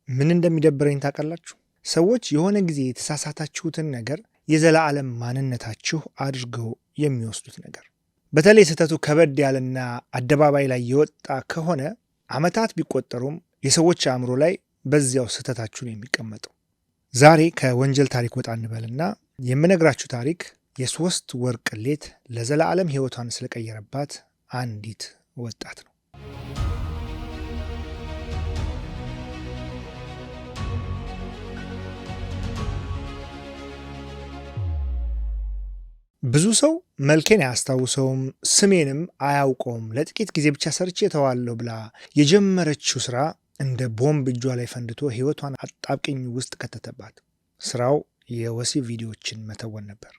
ምን እንደሚደብረኝ ታውቃላችሁ? ሰዎች የሆነ ጊዜ የተሳሳታችሁትን ነገር የዘላለም ማንነታችሁ አድርገው የሚወስዱት ነገር። በተለይ ስህተቱ ከበድ ያለና አደባባይ ላይ የወጣ ከሆነ ዓመታት ቢቆጠሩም የሰዎች አእምሮ ላይ በዚያው ስህተታችሁ ነው የሚቀመጠው። ዛሬ ከወንጀል ታሪክ ወጣ እንበልና የምነግራችሁ ታሪክ የ3 ወር ቅሌት ለዘላለም ሕይወቷን ስለቀየረባት አንዲት ወጣት ነው። ብዙ ሰው መልኬን አያስታውሰውም፣ ስሜንም አያውቀውም። ለጥቂት ጊዜ ብቻ ሰርቼ ተዋለሁ ብላ የጀመረችው ስራ እንደ ቦምብ እጇ ላይ ፈንድቶ ሕይወቷን አጣብቂኝ ውስጥ ከተተባት። ስራው የወሲብ ቪዲዮዎችን መተወን ነበር።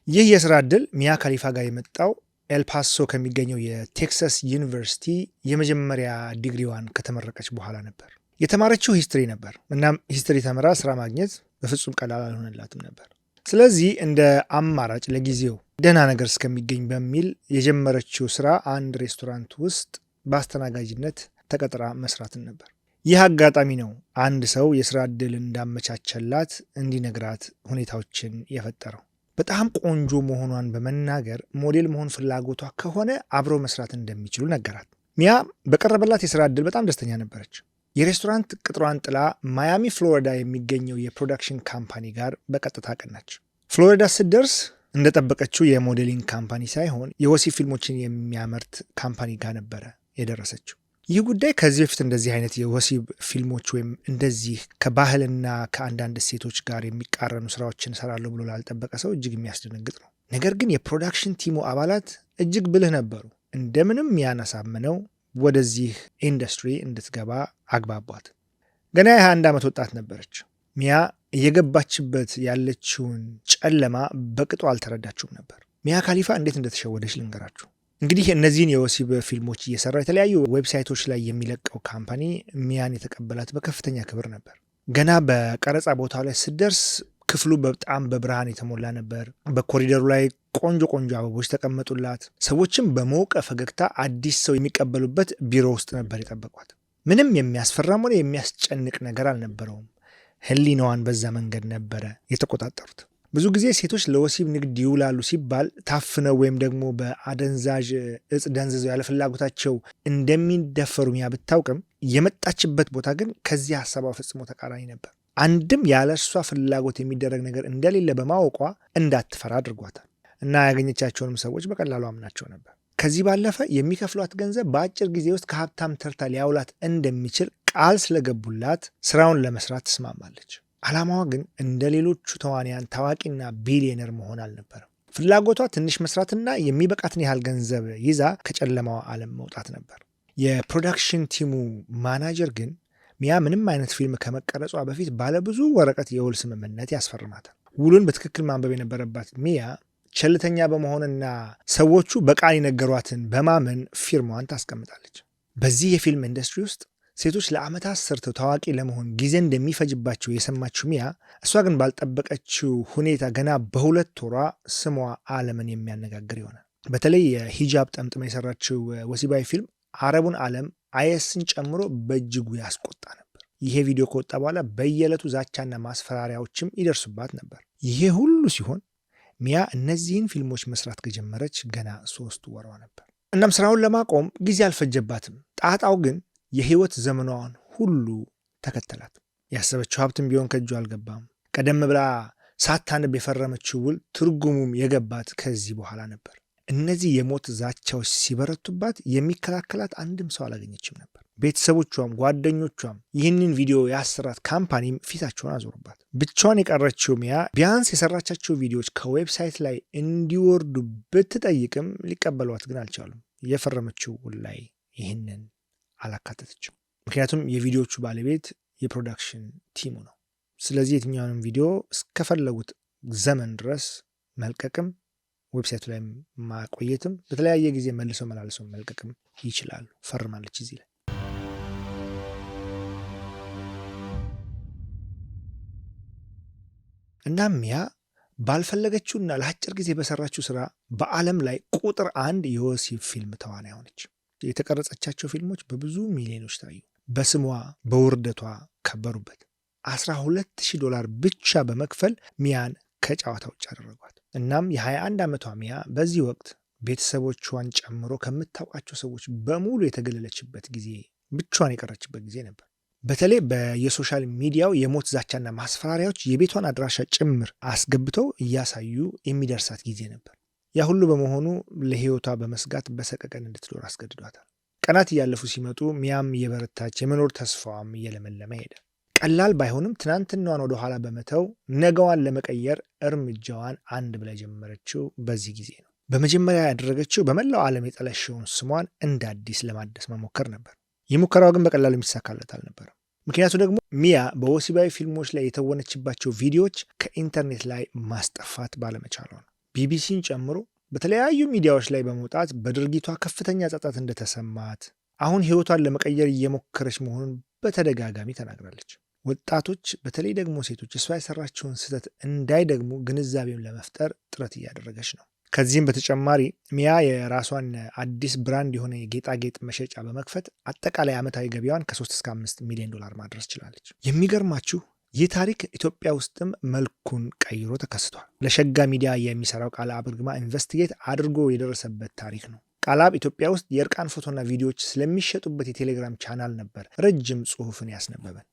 ይህ የስራ ዕድል ሚያ ካሊፋ ጋር የመጣው ኤልፓሶ ከሚገኘው የቴክሳስ ዩኒቨርሲቲ የመጀመሪያ ዲግሪዋን ከተመረቀች በኋላ ነበር። የተማረችው ሂስትሪ ነበር። እናም ሂስትሪ ተምራ ስራ ማግኘት በፍጹም ቀላል አልሆነላትም ነበር። ስለዚህ እንደ አማራጭ ለጊዜው ደህና ነገር እስከሚገኝ በሚል የጀመረችው ስራ አንድ ሬስቶራንት ውስጥ በአስተናጋጅነት ተቀጥራ መስራትን ነበር። ይህ አጋጣሚ ነው አንድ ሰው የስራ ዕድል እንዳመቻቸላት እንዲነግራት ሁኔታዎችን የፈጠረው። በጣም ቆንጆ መሆኗን በመናገር ሞዴል መሆን ፍላጎቷ ከሆነ አብረው መስራት እንደሚችሉ ነገራት። ሚያ በቀረበላት የስራ ዕድል በጣም ደስተኛ ነበረች። የሬስቶራንት ቅጥሯን ጥላ ማያሚ ፍሎሪዳ የሚገኘው የፕሮዳክሽን ካምፓኒ ጋር በቀጥታ ቀናች። ፍሎሪዳ ስትደርስ እንደጠበቀችው የሞዴሊንግ ካምፓኒ ሳይሆን የወሲብ ፊልሞችን የሚያመርት ካምፓኒ ጋር ነበረ የደረሰችው። ይህ ጉዳይ ከዚህ በፊት እንደዚህ አይነት የወሲብ ፊልሞች ወይም እንደዚህ ከባህልና ከአንዳንድ ሴቶች ጋር የሚቃረኑ ስራዎችን እሰራለሁ ብሎ ላልጠበቀ ሰው እጅግ የሚያስደነግጥ ነው። ነገር ግን የፕሮዳክሽን ቲሙ አባላት እጅግ ብልህ ነበሩ። እንደምንም ሚያን አሳምነው ወደዚህ ኢንዱስትሪ እንድትገባ አግባቧት። ገና የ21 ዓመት ወጣት ነበረች። ሚያ እየገባችበት ያለችውን ጨለማ በቅጡ አልተረዳችውም ነበር። ሚያ ካሊፋ እንዴት እንደተሸወደች ልንገራችሁ። እንግዲህ እነዚህን የወሲብ ፊልሞች እየሰራ የተለያዩ ዌብሳይቶች ላይ የሚለቀው ካምፓኒ ሚያን የተቀበላት በከፍተኛ ክብር ነበር። ገና በቀረጻ ቦታው ላይ ስትደርስ ክፍሉ በጣም በብርሃን የተሞላ ነበር። በኮሪደሩ ላይ ቆንጆ ቆንጆ አበቦች ተቀመጡላት። ሰዎችም በሞቀ ፈገግታ አዲስ ሰው የሚቀበሉበት ቢሮ ውስጥ ነበር የጠበቋት። ምንም የሚያስፈራም ሆነ የሚያስጨንቅ ነገር አልነበረውም። ሕሊናዋን በዛ መንገድ ነበረ የተቆጣጠሩት። ብዙ ጊዜ ሴቶች ለወሲብ ንግድ ይውላሉ ሲባል ታፍነው ወይም ደግሞ በአደንዛዥ እጽ ደንዝዘው ያለ ፍላጎታቸው እንደሚደፈሩ ሚያ ብታውቅም የመጣችበት ቦታ ግን ከዚህ ሀሳቧ ፈጽሞ ተቃራኒ ነበር። አንድም ያለ እሷ ፍላጎት የሚደረግ ነገር እንደሌለ በማወቋ እንዳትፈራ አድርጓታል እና ያገኘቻቸውንም ሰዎች በቀላሉ አምናቸው ነበር። ከዚህ ባለፈ የሚከፍሏት ገንዘብ በአጭር ጊዜ ውስጥ ከሀብታም ተርታ ሊያውላት እንደሚችል ቃል ስለገቡላት ስራውን ለመስራት ትስማማለች። ዓላማዋ ግን እንደ ሌሎቹ ተዋንያን ታዋቂና ቢሊዮነር መሆን አልነበረም። ፍላጎቷ ትንሽ መስራትና የሚበቃትን ያህል ገንዘብ ይዛ ከጨለማዋ ዓለም መውጣት ነበር። የፕሮዳክሽን ቲሙ ማናጀር ግን ሚያ ምንም አይነት ፊልም ከመቀረጿ በፊት ባለብዙ ወረቀት የውል ስምምነት ያስፈርማታል። ውሉን በትክክል ማንበብ የነበረባት ሚያ ቸልተኛ በመሆንና ሰዎቹ በቃል የነገሯትን በማመን ፊርማዋን ታስቀምጣለች። በዚህ የፊልም ኢንዱስትሪ ውስጥ ሴቶች ለዓመታት ሰርተው ታዋቂ ለመሆን ጊዜ እንደሚፈጅባቸው የሰማችው ሚያ እሷ ግን ባልጠበቀችው ሁኔታ ገና በ2 ወሯ ስሟ ዓለምን የሚያነጋግር ይሆናል። በተለይ የሂጃብ ጠምጥማ የሰራችው ወሲባዊ ፊልም አረቡን ዓለም አይኤስን ጨምሮ በእጅጉ ያስቆጣ ነበር። ይሄ ቪዲዮ ከወጣ በኋላ በየዕለቱ ዛቻና ማስፈራሪያዎችም ይደርሱባት ነበር። ይሄ ሁሉ ሲሆን ሚያ እነዚህን ፊልሞች መስራት ከጀመረች ገና 3 ወሯ ነበር። እናም ስራውን ለማቆም ጊዜ አልፈጀባትም። ጣጣው ግን የህይወት ዘመኗን ሁሉ ተከተላት። ያሰበችው ሀብትም ቢሆን ከእጁ አልገባም። ቀደም ብላ ሳታነብ የፈረመችው ውል ትርጉሙም የገባት ከዚህ በኋላ ነበር። እነዚህ የሞት ዛቻዎች ሲበረቱባት የሚከላከላት አንድም ሰው አላገኘችም ነበር። ቤተሰቦቿም ጓደኞቿም ይህንን ቪዲዮ ያሰራት ካምፓኒም ፊታቸውን አዞሩባት። ብቻዋን የቀረችው ሚያ ቢያንስ የሰራቻቸው ቪዲዮዎች ከዌብሳይት ላይ እንዲወርዱ ብትጠይቅም ሊቀበሏት ግን አልቻሉም። የፈረመችው ውል ላይ ይህንን አላካተተችም። ምክንያቱም የቪዲዮቹ ባለቤት የፕሮዳክሽን ቲሙ ነው። ስለዚህ የትኛውንም ቪዲዮ እስከፈለጉት ዘመን ድረስ መልቀቅም ዌብሳይቱ ላይ ማቆየትም በተለያየ ጊዜ መልሰው መላልሰው መልቀቅም ይችላሉ። ፈርማለች እዚህ ላይ። እናም ሚያ ባልፈለገችውና ለአጭር ጊዜ በሰራችው ስራ በዓለም ላይ ቁጥር 1 የወሲብ ፊልም ተዋናይ ሆነች። የተቀረጸቻቸው ፊልሞች በብዙ ሚሊዮኖች ታዩ። በስሟ በውርደቷ ከበሩበት። $12,000 ብቻ በመክፈል ሚያን ከጨዋታ ውጭ አደረጓት። እናም የ21 ዓመቷ ሚያ በዚህ ወቅት ቤተሰቦቿን ጨምሮ ከምታውቃቸው ሰዎች በሙሉ የተገለለችበት ጊዜ፣ ብቻዋን የቀረችበት ጊዜ ነበር። በተለይ በየሶሻል ሚዲያው የሞት ዛቻና ማስፈራሪያዎች የቤቷን አድራሻ ጭምር አስገብተው እያሳዩ የሚደርሳት ጊዜ ነበር። ያ ሁሉ በመሆኑ ለሕይወቷ በመስጋት በሰቀቀን እንድትኖር አስገድዷታል። ቀናት እያለፉ ሲመጡ ሚያም እየበረታች የመኖር ተስፋዋም እየለመለመ ሄደ። ቀላል ባይሆንም ትናንትናዋን ወደ ኋላ በመተው ነገዋን ለመቀየር እርምጃዋን አንድ ብላ የጀመረችው በዚህ ጊዜ ነው። በመጀመሪያ ያደረገችው በመላው ዓለም የጠለሸውን ስሟን እንደ አዲስ ለማደስ መሞከር ነበር። ይህ ሙከራው ግን በቀላሉ የሚሳካለት አልነበረም። ምክንያቱ ደግሞ ሚያ በወሲባዊ ፊልሞች ላይ የተወነችባቸው ቪዲዮዎች ከኢንተርኔት ላይ ማስጠፋት ባለመቻሏ ነው። ቢቢሲን ጨምሮ በተለያዩ ሚዲያዎች ላይ በመውጣት በድርጊቷ ከፍተኛ ጸጸት እንደተሰማት፣ አሁን ሕይወቷን ለመቀየር እየሞከረች መሆኑን በተደጋጋሚ ተናግራለች። ወጣቶች በተለይ ደግሞ ሴቶች እሷ የሰራቸውን ስህተት እንዳይደግሙ ግንዛቤውን ለመፍጠር ጥረት እያደረገች ነው። ከዚህም በተጨማሪ ሚያ የራሷን አዲስ ብራንድ የሆነ የጌጣጌጥ መሸጫ በመክፈት አጠቃላይ ዓመታዊ ገቢዋን ከ3 እስከ $5 ሚሊዮን ማድረስ ችላለች። የሚገርማችሁ ይህ ታሪክ ኢትዮጵያ ውስጥም መልኩን ቀይሮ ተከስቷል። ለሸጋ ሚዲያ የሚሰራው ቃልአብ እርግማ ኢንቨስቲጌት አድርጎ የደረሰበት ታሪክ ነው። ቃልአብ ኢትዮጵያ ውስጥ የእርቃን ፎቶና ቪዲዮዎች ስለሚሸጡበት የቴሌግራም ቻናል ነበር ረጅም ጽሑፍን ያስነበበን።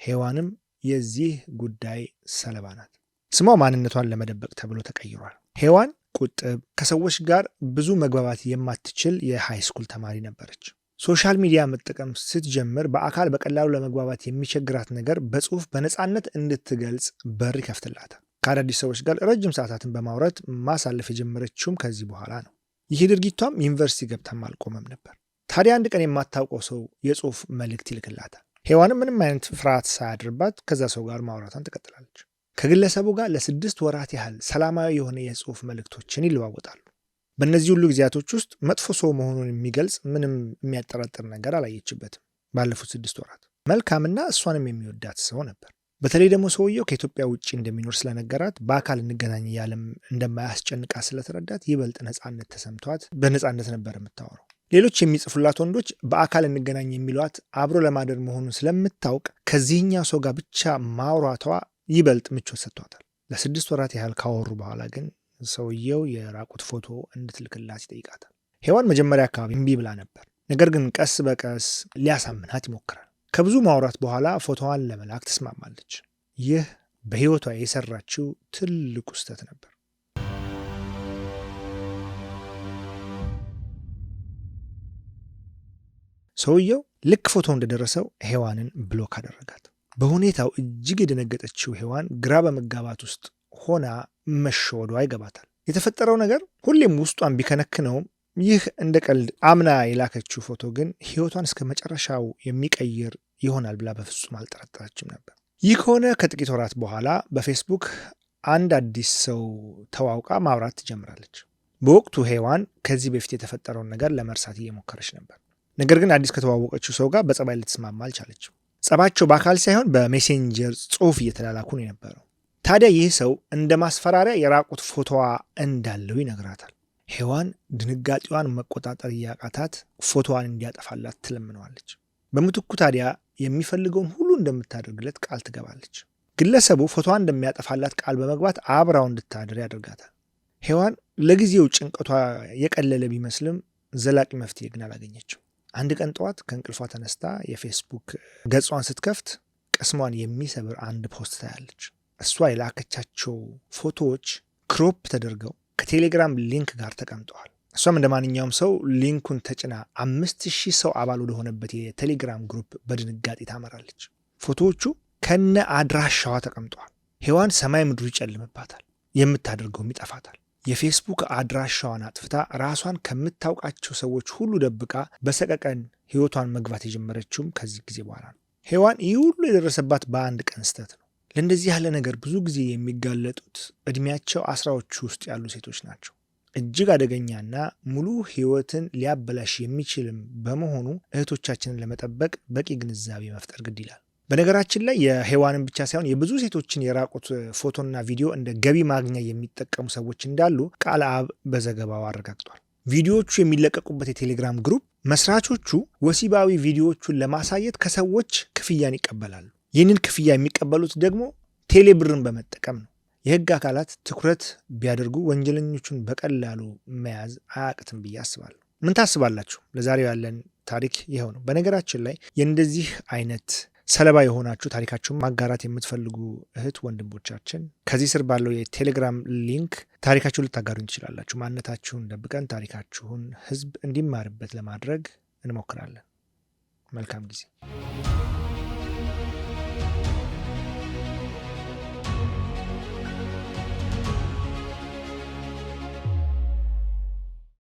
ሔዋንም የዚህ ጉዳይ ሰለባ ናት። ስሟ ማንነቷን ለመደበቅ ተብሎ ተቀይሯል። ሔዋን ቁጥብ፣ ከሰዎች ጋር ብዙ መግባባት የማትችል የሃይስኩል ተማሪ ነበረች። ሶሻል ሚዲያ መጠቀም ስትጀምር በአካል በቀላሉ ለመግባባት የሚቸግራት ነገር በጽሑፍ በነፃነት እንድትገልጽ በር ይከፍትላታል። ከአዳዲስ ሰዎች ጋር ረጅም ሰዓታትን በማውራት ማሳለፍ የጀመረችውም ከዚህ በኋላ ነው። ይህ ድርጊቷም ዩኒቨርሲቲ ገብታም አልቆመም ነበር። ታዲያ አንድ ቀን የማታውቀው ሰው የጽሑፍ መልእክት ይልክላታል። ሔዋንም ምንም አይነት ፍርሃት ሳያድርባት ከዛ ሰው ጋር ማውራቷን ትቀጥላለች። ከግለሰቡ ጋር ለ6 ወራት ያህል ሰላማዊ የሆነ የጽሑፍ መልእክቶችን ይለዋወጣሉ። በእነዚህ ሁሉ ጊዜያቶች ውስጥ መጥፎ ሰው መሆኑን የሚገልጽ ምንም የሚያጠራጥር ነገር አላየችበትም። ባለፉት 6 ወራት መልካምና እሷንም የሚወዳት ሰው ነበር። በተለይ ደግሞ ሰውየው ከኢትዮጵያ ውጭ እንደሚኖር ስለነገራት በአካል እንገናኝ እያለም እንደማያስጨንቃት ስለተረዳት ይበልጥ ነፃነት ተሰምቷት በነፃነት ነበር የምታወራው። ሌሎች የሚጽፉላት ወንዶች በአካል እንገናኝ የሚሏት አብሮ ለማደር መሆኑን ስለምታውቅ ከዚህኛው ሰው ጋር ብቻ ማውራቷ ይበልጥ ምቾት ሰጥቷታል። ለ6 ወራት ያህል ካወሩ በኋላ ግን ሰውየው የራቁት ፎቶ እንድትልክላት ይጠይቃታል። ሔዋን መጀመሪያ አካባቢ እምቢ ብላ ነበር። ነገር ግን ቀስ በቀስ ሊያሳምናት ይሞክራል። ከብዙ ማውራት በኋላ ፎቶዋን ለመላክ ትስማማለች። ይህ በሕይወቷ የሰራችው ትልቁ ስህተት ነበር። ሰውየው ልክ ፎቶ እንደደረሰው ሔዋንን ብሎክ አደረጋት። በሁኔታው እጅግ የደነገጠችው ሔዋን ግራ በመጋባት ውስጥ ሆና መሸወዷ ይገባታል። የተፈጠረው ነገር ሁሌም ውስጧን ቢከነክነውም ይህ እንደ ቀልድ አምና የላከችው ፎቶ ግን ሕይወቷን እስከ መጨረሻው የሚቀይር ይሆናል ብላ በፍጹም አልጠረጠረችም ነበር። ይህ ከሆነ ከጥቂት ወራት በኋላ በፌስቡክ አንድ አዲስ ሰው ተዋውቃ ማውራት ትጀምራለች። በወቅቱ ሔዋን ከዚህ በፊት የተፈጠረውን ነገር ለመርሳት እየሞከረች ነበር። ነገር ግን አዲስ ከተዋወቀችው ሰው ጋር በጸባይ ልትስማማ አልቻለችም። ጸባቸው በአካል ሳይሆን በሜሴንጀር ጽሑፍ እየተላላኩ ነው የነበረው። ታዲያ ይህ ሰው እንደ ማስፈራሪያ የራቁት ፎቶዋ እንዳለው ይነግራታል። ሔዋን ድንጋጤዋን መቆጣጠር እያቃታት ፎቶዋን እንዲያጠፋላት ትለምነዋለች። በምትኩ ታዲያ የሚፈልገውን ሁሉ እንደምታደርግለት ቃል ትገባለች። ግለሰቡ ፎቶዋን እንደሚያጠፋላት ቃል በመግባት አብራው እንድታድር ያደርጋታል። ሔዋን ለጊዜው ጭንቀቷ የቀለለ ቢመስልም ዘላቂ መፍትሄ ግን አላገኘችው። አንድ ቀን ጠዋት ከእንቅልፏ ተነስታ የፌስቡክ ገጿን ስትከፍት ቅስሟን የሚሰብር አንድ ፖስት ታያለች። እሷ የላከቻቸው ፎቶዎች ክሮፕ ተደርገው ከቴሌግራም ሊንክ ጋር ተቀምጠዋል። እሷም እንደ ማንኛውም ሰው ሊንኩን ተጭና 5000 ሰው አባል ወደሆነበት የቴሌግራም ግሩፕ በድንጋጤ ታመራለች። ፎቶዎቹ ከነ አድራሻዋ ተቀምጠዋል። ሔዋን ሰማይ ምድሩ ይጨልምባታል። የምታደርገውም ይጠፋታል። የፌስቡክ አድራሻዋን አጥፍታ ራሷን ከምታውቃቸው ሰዎች ሁሉ ደብቃ በሰቀቀን ሕይወቷን መግባት የጀመረችውም ከዚህ ጊዜ በኋላ ነው። ሔዋን ይህ ሁሉ የደረሰባት በአንድ ቀን ስህተት ነው። ለእንደዚህ ያለ ነገር ብዙ ጊዜ የሚጋለጡት ዕድሜያቸው 10ዎቹ ውስጥ ያሉ ሴቶች ናቸው። እጅግ አደገኛና ሙሉ ሕይወትን ሊያበላሽ የሚችልም በመሆኑ እህቶቻችንን ለመጠበቅ በቂ ግንዛቤ መፍጠር ግድ ይላል። በነገራችን ላይ የሔዋንን ብቻ ሳይሆን የብዙ ሴቶችን የራቁት ፎቶና ቪዲዮ እንደ ገቢ ማግኛ የሚጠቀሙ ሰዎች እንዳሉ ቃልአብ በዘገባው አረጋግጧል። ቪዲዮዎቹ የሚለቀቁበት የቴሌግራም ግሩፕ መስራቾቹ ወሲባዊ ቪዲዮዎቹን ለማሳየት ከሰዎች ክፍያን ይቀበላሉ። ይህንን ክፍያ የሚቀበሉት ደግሞ ቴሌብርን በመጠቀም ነው። የህግ አካላት ትኩረት ቢያደርጉ ወንጀለኞቹን በቀላሉ መያዝ አያቅትም ብዬ አስባለሁ። ምን ታስባላችሁ? ለዛሬው ያለን ታሪክ ይኸው ነው። በነገራችን ላይ የእንደዚህ አይነት ሰለባ የሆናችሁ ታሪካችሁን ማጋራት የምትፈልጉ እህት ወንድሞቻችን ከዚህ ስር ባለው የቴሌግራም ሊንክ ታሪካችሁን ልታጋሩኝ ትችላላችሁ። ማንነታችሁን ደብቀን ታሪካችሁን ህዝብ እንዲማርበት ለማድረግ እንሞክራለን። መልካም ጊዜ